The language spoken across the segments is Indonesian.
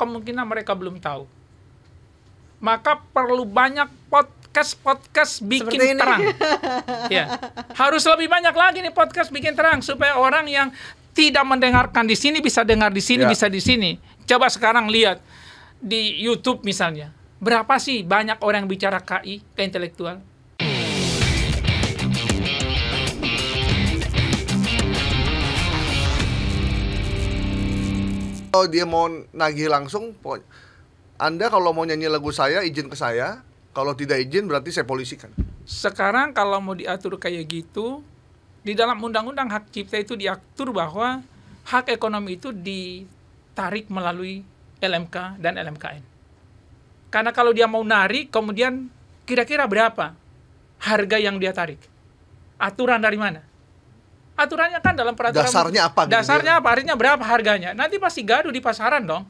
kemungkinan mereka belum tahu. Maka perlu banyak podcast bikin terang. Ya. Harus lebih banyak lagi nih podcast bikin terang supaya orang yang tidak mendengarkan di sini bisa dengar di sini, bisa di sini. Coba sekarang lihat di YouTube misalnya. Berapa sih banyak orang yang bicara KI, ke intelektual? Kalau dia mau nagih langsung, Anda kalau mau nyanyi lagu saya, izin ke saya. Kalau tidak izin, berarti saya polisikan. Sekarang kalau mau diatur kayak gitu, di dalam undang-undang hak cipta itu diatur bahwa hak ekonomi itu ditarik melalui LMK dan LMKN. Karena kalau dia mau narik, kemudian kira-kira berapa harga yang dia tarik? Aturan dari mana? Aturannya kan dalam peraturan. Dasarnya apa? Dasarnya apa? Artinya berapa harganya? Nanti pasti gaduh di pasaran dong.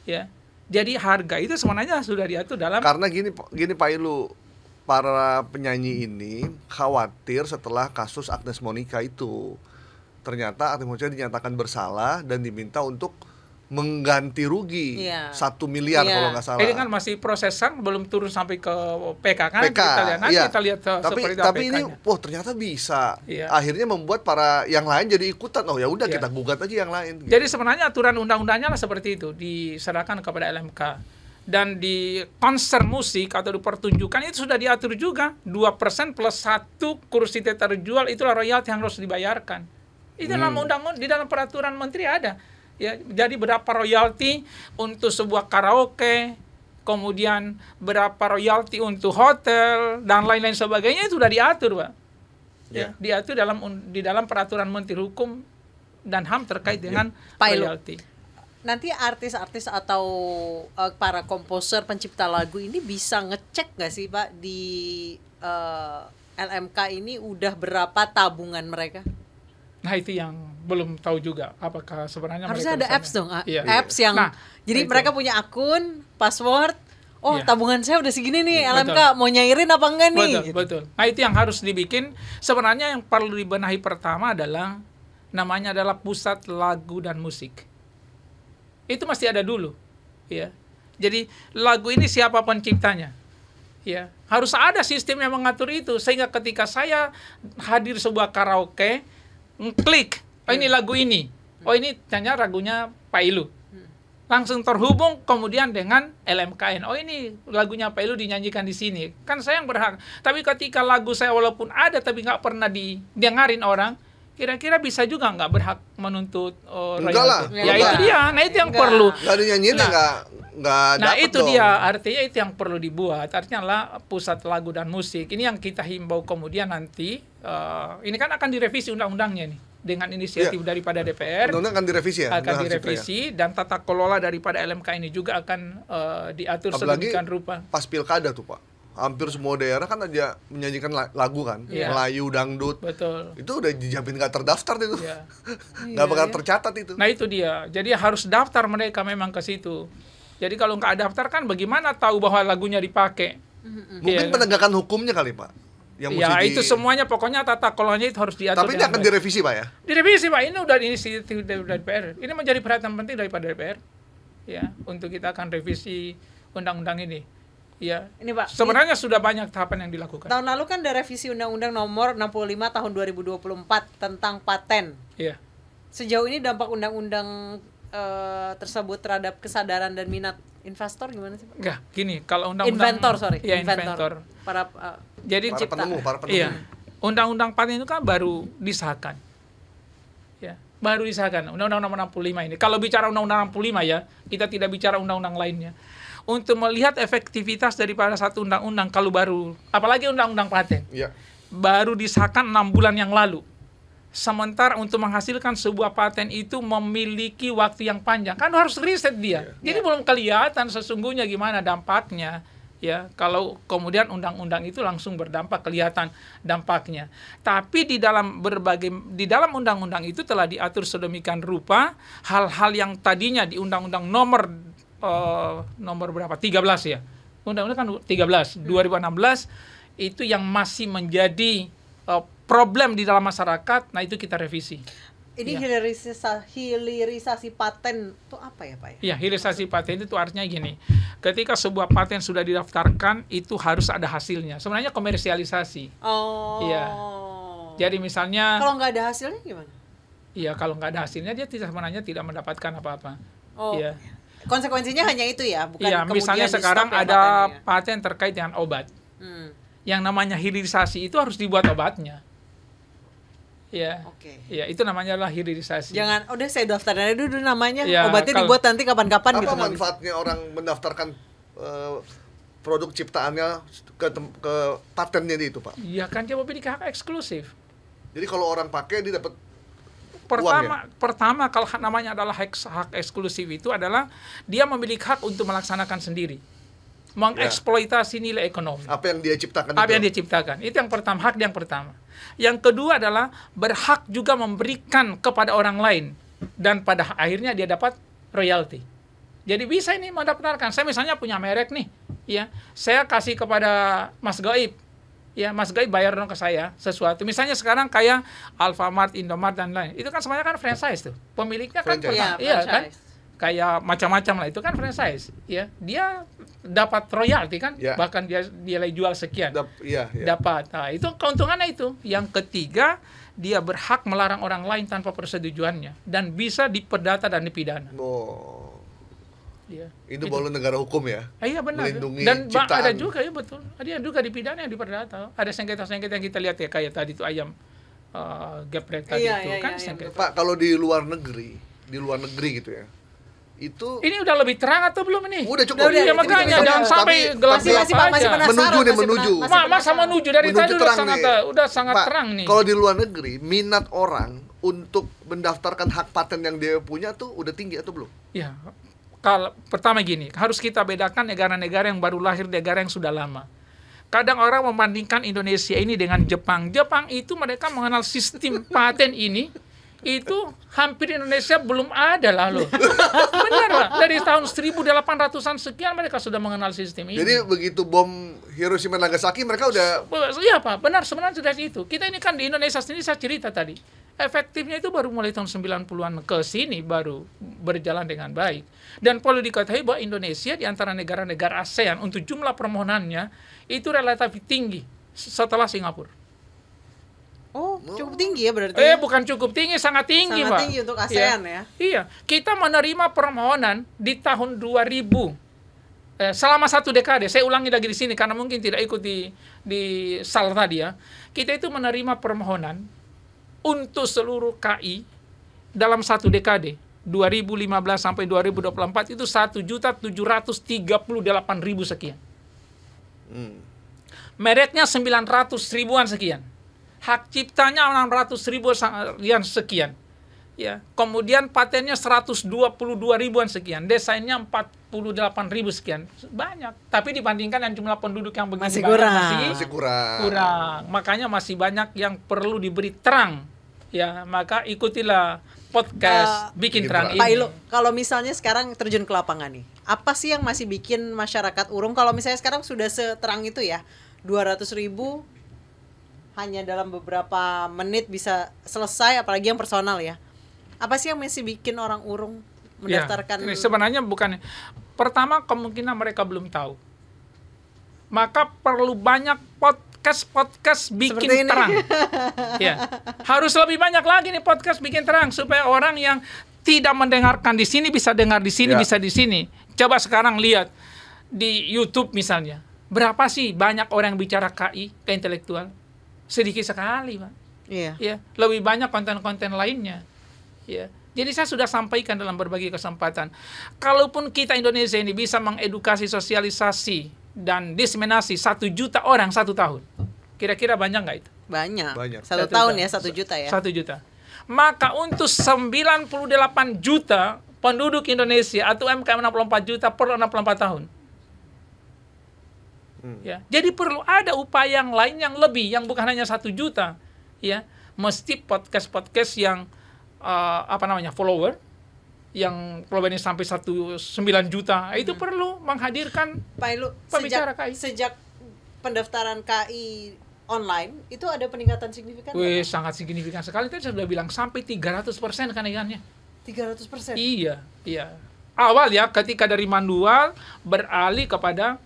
Ya. Jadi harga itu sebenarnya sudah diatur dalam. Karena gini Pak Ilu, para penyanyi ini khawatir setelah kasus Agnes Monica itu. Ternyata Agnes Monica dinyatakan bersalah dan diminta untuk mengganti rugi 1 miliar kalau nggak salah. Ini kan masih prosesan, belum turun sampai ke PK kan? PK, kita lihat nanti kita lihat seperti apa tapi ini, ternyata bisa. Iya. Akhirnya membuat para yang lain jadi ikutan. Oh ya udah kita gugat aja yang lain. Jadi sebenarnya aturan undang-undangnya lah seperti itu, diserahkan kepada LMK. Dan di konser musik atau di pertunjukan itu sudah diatur juga 2% plus 1 kursi terjual itulah royalti yang harus dibayarkan. Itu dalam undang-undang, di dalam peraturan menteri ada. Ya, jadi berapa royalti untuk sebuah karaoke, kemudian berapa royalti untuk hotel dan lain-lain sebagainya itu sudah diatur, Pak. Ya, diatur di dalam peraturan Menteri Hukum dan HAM terkait dengan royalti. Nanti artis-artis atau para komposer pencipta lagu ini bisa ngecek nggak sih, Pak, di LMK ini udah berapa tabungan mereka? Nah itu yang belum tahu juga apakah sebenarnya harusnya ada apps dong, apps yang jadi itu. Mereka punya akun, password, tabungan saya udah segini nih, LMK betul. Mau nyairin apa enggak nih? Betul, betul. Nah itu yang harus dibikin. Sebenarnya yang perlu dibenahi pertama adalah namanya adalah pusat lagu dan musik. Itu masih ada dulu, ya. Jadi lagu ini siapa penciptanya? Ya, harus ada sistem yang mengatur itu sehingga ketika saya hadir sebuah karaoke, klik, oh ini lagu ini, oh ini ternyata lagunya Pak Ilu, langsung terhubung kemudian dengan LMKN, oh ini lagunya Pak Ilu dinyanyikan di sini, kan saya yang berhak. Tapi ketika lagu saya walaupun ada tapi nggak pernah didengarin orang, kira-kira bisa juga nggak berhak menuntut royalti? Ya itu dia, nah itu yang perlu. Nggak dinyanyiin nggak Nah dapet itu dong. dia, artinya itu yang perlu dibuat. Artinya adalah pusat lagu dan musik. Ini yang kita himbau kemudian nanti. Ini kan akan direvisi undang-undangnya nih dengan inisiatif daripada DPR. Undang-undang akan direvisi ya? Akan direvisi dan tata kelola daripada LMK ini juga akan diatur sedemikian rupa. Pas pilkada tuh Pak, hampir semua daerah kan aja menyanyikan lagu kan, Melayu, dangdut. Betul. Itu udah dijamin nggak terdaftar itu, nggak bakal tercatat itu. Nah itu dia. Jadi harus daftar mereka memang ke situ. Jadi kalau nggak daftar kan bagaimana tahu bahwa lagunya dipakai? Mungkin penegakan hukumnya kali Pak. Yang itu semuanya pokoknya tata kelolanya itu harus diatur. Tapi ini akan direvisi Pak ya? Direvisi Pak, ini udah inisiatif dari DPR. Ini menjadi perhatian penting daripada DPR. Ya, untuk kita akan revisi undang-undang ini. Ya. Ini Pak. Sebenarnya sudah banyak tahapan yang dilakukan. Tahun lalu kan ada revisi Undang-Undang Nomor 65 Tahun 2024 tentang paten. Iya. Sejauh ini dampak undang-undang tersebut terhadap kesadaran dan minat investor gimana sih Pak? Enggak, gini, kalau undang-undang inventor. Para jadi para penemu. Iya. Undang-undang paten itu kan baru disahkan. Ya, baru disahkan Undang-Undang Nomor 65 ini. Kalau bicara Undang-Undang 65 ya, kita tidak bicara undang-undang lainnya. Untuk melihat efektivitas daripada satu undang-undang kalau baru, apalagi undang-undang paten. Iya. Baru disahkan 6 bulan yang lalu. Sementara untuk menghasilkan sebuah paten itu memiliki waktu yang panjang. Kan harus riset dia. Jadi belum kelihatan sesungguhnya gimana dampaknya. Ya, kalau kemudian undang-undang itu langsung berdampak, kelihatan dampaknya. Tapi di dalam undang-undang itu telah diatur sedemikian rupa hal-hal yang tadinya di undang-undang nomor berapa? 13 ya. Undang-undang kan 13 2016 itu yang masih menjadi problem di dalam masyarakat, nah itu kita revisi. Ini Ya. hilirisasi paten itu apa ya, Pak ya? Iya, hilirisasi paten itu artinya gini. Ketika sebuah paten sudah didaftarkan, itu harus ada hasilnya. Sebenarnya komersialisasi. Oh. Iya. Jadi misalnya, Kalau nggak ada hasilnya gimana? iya kalau nggak ada hasilnya dia sebenarnya tidak mendapatkan apa-apa. Oh. Iya. Konsekuensinya hanya itu ya, bukan Iya, kemudian misalnya di-stop sekarang ya ada patennya. paten terkait dengan obat. Hmm. Yang namanya hilirisasi itu harus dibuat obatnya. Iya. Oke. Iya, itu namanya adalah hilirisasi. Jangan, udah saya daftarin aja dulu namanya, Ya, obatnya kalau- dibuat nanti kapan-kapan Apa gitu. nggak bisa. manfaatnya orang mendaftarkan produk ciptaannya ke patennya itu, Pak? Iya kan dia memiliki hak eksklusif. Jadi kalau orang pakai dia dapat Pertama kalau namanya adalah hak eksklusif itu adalah dia memiliki hak untuk melaksanakan sendiri, mengeksploitasi nilai ekonomi apa yang dia ciptakan apa itu. yang dia ciptakan. Itu yang pertama, hak yang pertama. Yang kedua adalah berhak juga memberikan kepada orang lain dan pada akhirnya dia dapat royalti. Jadi bisa ini mendaftarkan. Saya misalnya punya merek nih, ya, saya kasih kepada Mas Gaib. Ya, Mas Gaib bayar dong ke saya sesuatu. Misalnya sekarang kayak Alfamart, Indomart dan lain. Itu kan semuanya kan franchise tuh. Pemiliknya kan Franchise. Iya, iya kan? franchise. Kayak macam-macam lah, itu kan franchise, ya. Dia dapat royalti kan, Ya. bahkan dia jual sekian. Iya, iya. Dapat. Nah, itu keuntungannya itu. Yang ketiga, dia berhak melarang orang lain tanpa persetujuannya dan bisa diperdata dan dipidana. Oh. Ya. Itu baru negara hukum ya. Iya benar. Melindungi Dan ciptaan. ada juga ya betul. Ada juga dipidana yang diperdata. Ada sengketa-sengketa yang kita lihat ya kayak tadi itu ayam geprek tadi Iya, itu iya, kan iya, sengketa. Pak, kalau di luar negeri gitu ya. Itu Ini udah lebih terang atau belum ini? udah cukup. Udah, Iya makanya Tapi- jangan sampai gelap-gelap masih, Pak, masih aja. penasaran. Menuju nih, masih menuju. masih Masa penasaran. menuju dari Menuju tadi terang udah sangat Pak, terang nih. kalau di luar negeri minat orang untuk mendaftarkan hak paten yang dia punya tuh udah tinggi atau belum? Ya, kalau pertama gini, harus kita bedakan negara-negara yang baru lahir, negara yang sudah lama. Kadang orang membandingkan Indonesia ini dengan Jepang. Jepang itu mereka mengenal sistem paten ini, itu hampir Indonesia belum ada lah loh. Benar lah, dari tahun 1800-an sekian mereka sudah mengenal sistem ini. Jadi begitu bom Hiroshima Nagasaki mereka udah Iya Pak, benar sebenarnya sudah itu. Kita ini kan di Indonesia sendiri saya cerita tadi. Efektifnya itu baru mulai tahun 90-an ke sini baru berjalan dengan baik. Dan perlu diketahui bahwa Indonesia di antara negara-negara ASEAN untuk jumlah permohonannya itu relatif tinggi setelah Singapura. Oh, cukup tinggi ya berarti. Bukan cukup tinggi, sangat tinggi, Sangat Pak. tinggi untuk ASEAN ya. Iya, kita menerima permohonan di tahun 2000. Selama 1 dekade, saya ulangi lagi di sini karena mungkin tidak ikut di SAL tadi ya. Kita itu menerima permohonan untuk seluruh KI dalam 1 dekade 2015 sampai 2024 itu 1.738.000 sekian. Mereknya 900 ribuan sekian. Hak ciptanya 600.000 sekian. Ya, kemudian patennya 122 ribuan sekian, desainnya 48.000 sekian, banyak. Tapi dibandingkan yang jumlah penduduk yang begini Masih banyak, kurang. masih kurang. kurang. Makanya masih banyak yang perlu diberi terang. Ya, maka ikutilah podcast Bikin Terang Bikin ini. Pak Ilu, kalau misalnya sekarang terjun ke lapangan nih, apa sih yang masih bikin masyarakat urung? Kalau misalnya sekarang sudah seterang itu ya, 200.000 hanya dalam beberapa menit bisa selesai, apalagi yang personal ya. Apa sih yang masih bikin orang urung mendaftarkan? Ya, ini sebenarnya bukan. Pertama, kemungkinan mereka belum tahu. Maka perlu banyak podcast bikin Seperti ini. terang. Ya. Harus lebih banyak lagi nih podcast bikin terang supaya orang yang tidak mendengarkan di sini bisa dengar di sini, Ya. bisa di sini. Coba sekarang lihat di YouTube misalnya. Berapa sih banyak orang yang bicara KI, ke intelektual? Sedikit sekali, Pak. Iya. Ya, lebih banyak konten-konten lainnya. Ya. Jadi saya sudah sampaikan dalam berbagai kesempatan. Kalaupun kita Indonesia ini bisa mengedukasi, sosialisasi dan diseminasi 1 juta orang 1 tahun. Kira-kira banyak nggak itu? Banyak. Banyak. 1 tahun ya, 1 juta ya. 1 juta. Maka untuk 98 juta penduduk Indonesia atau UMKM 64 juta perlu 64 tahun. Ya. Jadi perlu ada upaya yang lain yang lebih, yang bukan hanya 1 juta. Ya. Mesti podcast-podcast yang follower, yang followernya sampai 9 juta, itu perlu menghadirkan Pak Ilu, Pembicara KI. sejak pendaftaran KI online itu ada peningkatan signifikan? Wih, sangat signifikan sekali. Tadi saya sudah bilang sampai 300% kenaikannya. 300%. Iya. Awal ya, ketika dari manual beralih kepada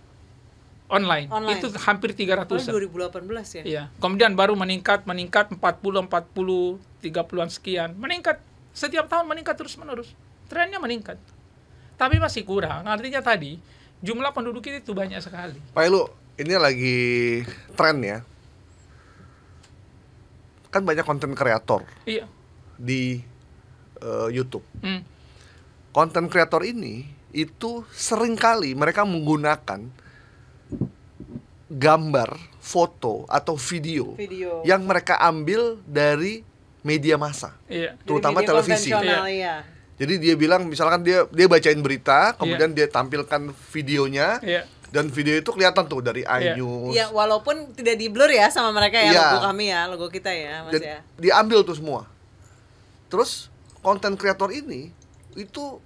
online. Itu hampir 300. 2018 ya. Iya. Kemudian baru meningkat 40, 30-an sekian. Meningkat setiap tahun, meningkat terus-menerus. Trennya meningkat. Tapi masih kurang. Artinya tadi jumlah penduduk itu banyak sekali. Pak Elu, ini lagi tren ya. Kan banyak konten kreator Iya. di YouTube. Konten kreator ini itu seringkali mereka menggunakan gambar, foto atau video yang mereka ambil dari media massa, Iya. terutama media televisi. konvensional, iya. Jadi dia bilang misalkan dia bacain berita, kemudian dia tampilkan videonya, dan video itu kelihatan tuh dari iNews. Iya, walaupun tidak di blur ya sama mereka ya, Iya. logo kami ya, logo kita ya, Mas ya. Diambil tuh semua. Terus konten kreator ini itu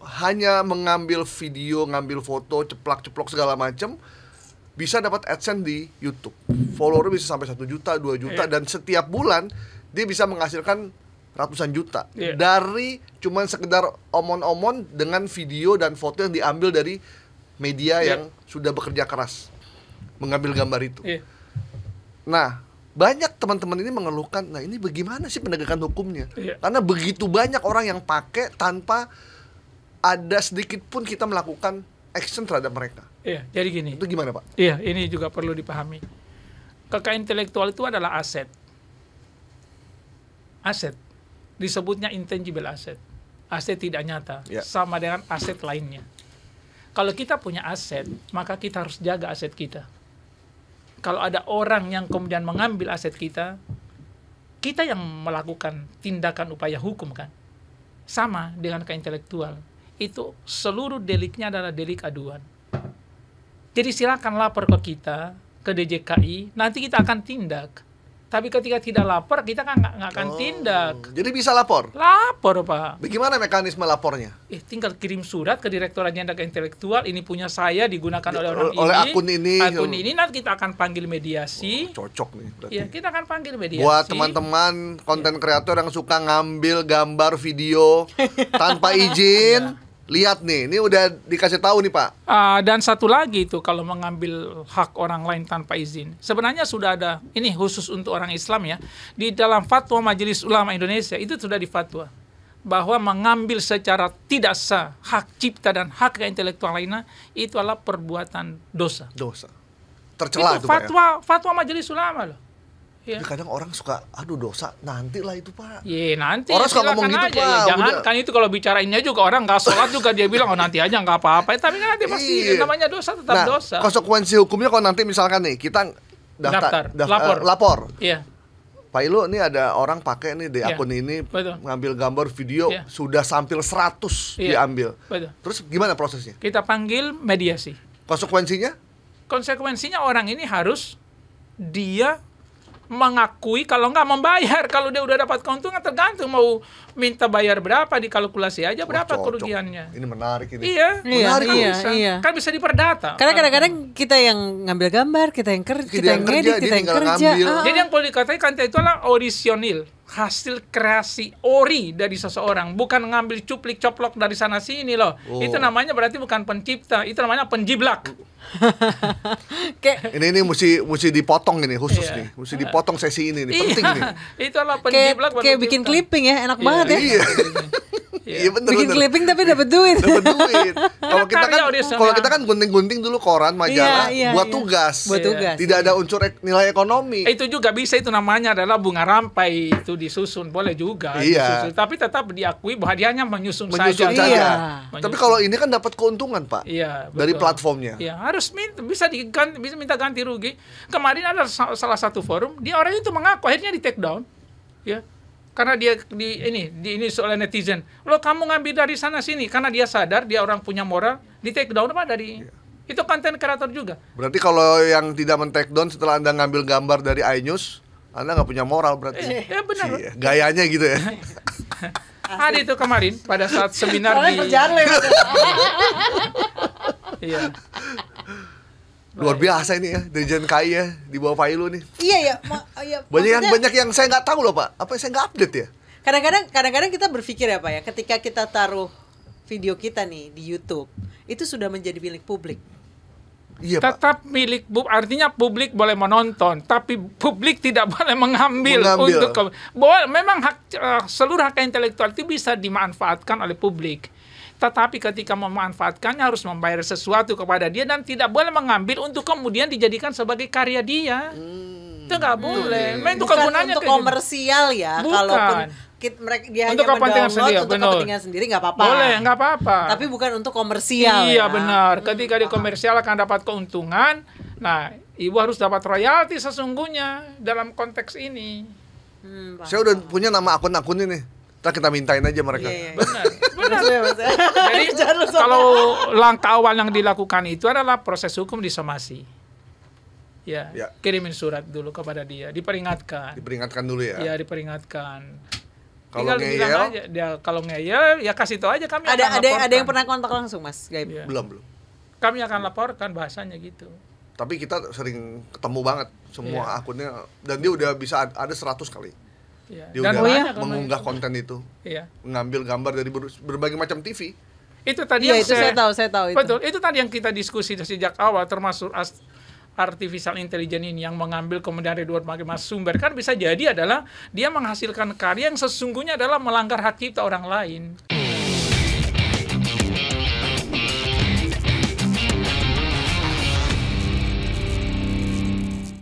hanya mengambil video, ngambil foto, ceplok segala macam, bisa dapat AdSense di YouTube. Follower bisa sampai 1 juta, 2 juta, dan setiap bulan dia bisa menghasilkan ratusan juta dari cuman sekedar omon-omon dengan video dan foto yang diambil dari media yang sudah bekerja keras mengambil gambar itu. Nah, banyak teman-teman ini mengeluhkan, nah ini bagaimana sih penegakan hukumnya? Karena begitu banyak orang yang pakai tanpa ada sedikit pun kita melakukan action terhadap mereka. Iya, jadi gini. Itu gimana, Pak? Iya, ini juga perlu dipahami. Kekayaan intelektual itu adalah aset. Aset. Disebutnya intangible asset. Aset tidak nyata, sama dengan aset lainnya. Kalau kita punya aset, maka kita harus jaga aset kita. Kalau ada orang yang kemudian mengambil aset kita yang melakukan tindakan upaya hukum kan. Sama dengan kekayaan intelektual. Itu seluruh deliknya adalah delik aduan. Jadi silakan lapor ke kita, ke DJKI, nanti kita akan tindak. Tapi ketika tidak lapor, kita kan nggak akan tindak. Jadi bisa lapor? Lapor, Pak. Bagaimana mekanisme lapornya? Tinggal kirim surat ke Direktorat Jenderal Intelektual, ini punya saya, digunakan oleh orang oleh ini. Akun ini, nanti kita akan panggil mediasi. Cocok nih berarti. Ya, kita akan panggil mediasi. Buat teman-teman konten kreator yang suka ngambil gambar video tanpa izin, lihat nih, ini udah dikasih tahu nih, Pak. Dan satu lagi itu kalau mengambil hak orang lain tanpa izin. Sebenarnya sudah ada, ini khusus untuk orang Islam ya. Di dalam fatwa Majelis Ulama Indonesia itu sudah difatwa bahwa mengambil secara tidak sah hak cipta dan hak intelektual lainnya itu adalah perbuatan dosa. Tercela itu Pak ya? Fatwa Majelis Ulama loh. Ya. Kadang orang suka, aduh dosa, nantilah itu Pak. Nanti. Orang suka ngomong gitu aja. Pak. Jangan kan itu kalau bicarainnya juga orang nggak sholat juga dia bilang nanti aja nggak apa-apa. Tapi kan nanti pasti namanya dosa tetap dosa. Konsekuensi hukumnya kalau nanti misalkan nih kita lapor. Iya. Pak Ilu, ini ada orang pakai nih di akun ini, ngambil gambar video sudah sampai 100 diambil. Terus gimana prosesnya? Kita panggil mediasi. Konsekuensinya? Konsekuensinya orang ini harus dia mengakui kalau nggak membayar. Kalau dia udah dapat keuntungan tergantung mau minta bayar berapa, dikalkulasi aja berapa kerugiannya. Ini menarik ini. Iya. Iya. Kan bisa diperdata. Karena kadang-kadang kita yang ngambil gambar, kita yang ngedit, kita yang kerja. Jadi yang boleh dikatakan itu adalah orisinil, hasil kreasi ori dari seseorang, bukan ngambil cuplik coplok dari sana sini loh. Itu namanya berarti bukan pencipta, itu namanya penjiblak. Ini mesti dipotong ini khusus nih, mesti dipotong sesi ini nih, penting nih. Itu adalah penjiblak. Kayak bikin clipping ya, enak banget ya. Iya benar. Bikin clipping tapi dapat duit. Kalau kita kan gunting-gunting dulu koran, majalah buat tugas. Tidak ada unsur nilai ekonomi. Itu juga bisa, itu namanya adalah bunga rampai, itu disusun boleh juga. Disusun. Tapi tetap diakui bahwa dia hanya menyusun saja. Tapi kalau ini kan dapat keuntungan Pak. Dari platformnya. Harus bisa minta ganti rugi. Kemarin ada salah satu forum, dia orang itu mengaku akhirnya di take down. Ya. Karena dia ini soal netizen. Lo kamu ngambil dari sana sini karena dia sadar dia orang punya moral, di take down apa dari itu konten kreator juga. Berarti kalau yang tidak men-take down setelah Anda ngambil gambar dari iNews, Anda nggak punya moral berarti. Benar. Gayanya gitu ya. Ada itu kemarin pada saat seminar Luar biasa ini ya, Dirjen KAI ya, di bawah Pak Ilu nih. Iya ya, maksudnya Banyak yang saya nggak tahu loh Pak, apa saya nggak update ya? kadang-kadang kita berpikir ya Pak ya, ketika kita taruh video kita nih di YouTube, itu sudah menjadi milik publik. Iya Pak. Tetap milik artinya publik boleh menonton, tapi publik tidak boleh mengambil. Untuk memang seluruh hak intelektual itu bisa dimanfaatkan oleh publik. Tetapi ketika memanfaatkannya harus membayar sesuatu kepada dia dan tidak boleh mengambil untuk kemudian dijadikan sebagai karya dia. Itu nggak boleh. Memang itu Bukan kegunaannya untuk komersial ya, Bukan. kalaupun mereka dia Untuk hanya kepentingan mendownload sendiri, untuk benar. kepentingan sendiri nggak apa-apa. Boleh, nggak apa-apa. Tapi bukan untuk komersial. Iya ya. benar. Ketika di komersial akan dapat keuntungan, nah ibu harus dapat royalti sesungguhnya dalam konteks ini. Paham. Saya udah punya nama akun-akun ini. Ntar kita mintain aja mereka. Iya. Benar. Benar ya, Mas. Jadi kalau langkah awal yang dilakukan itu adalah proses hukum disomasi. Ya, Ya. kirimin surat dulu kepada dia, diperingatkan. Diperingatkan dulu ya. Ya, diperingatkan. Kalau Tinggal bilang ngeyel? aja, dia kalau ngeyel ya kasih tahu aja kami akan Ada laporkan. yang pernah kontak langsung Mas Gaib? Iya. Belum. Kami akan laporkan bahasanya gitu. Tapi kita sering ketemu banget semua Iya. akunnya dan dia udah bisa ada 100 kali. Ya. Dia Dan udah banyak mengunggah kalau konten itu, Iya. mengambil gambar dari berbagai macam TV. Itu tadi Iya, yang itu saya tahu itu. Betul, itu tadi yang kita diskusi sejak awal termasuk artificial intelligence ini yang mengambil kemudian dari berbagai sumber kan bisa jadi adalah dia menghasilkan karya yang sesungguhnya adalah melanggar hak cipta orang lain.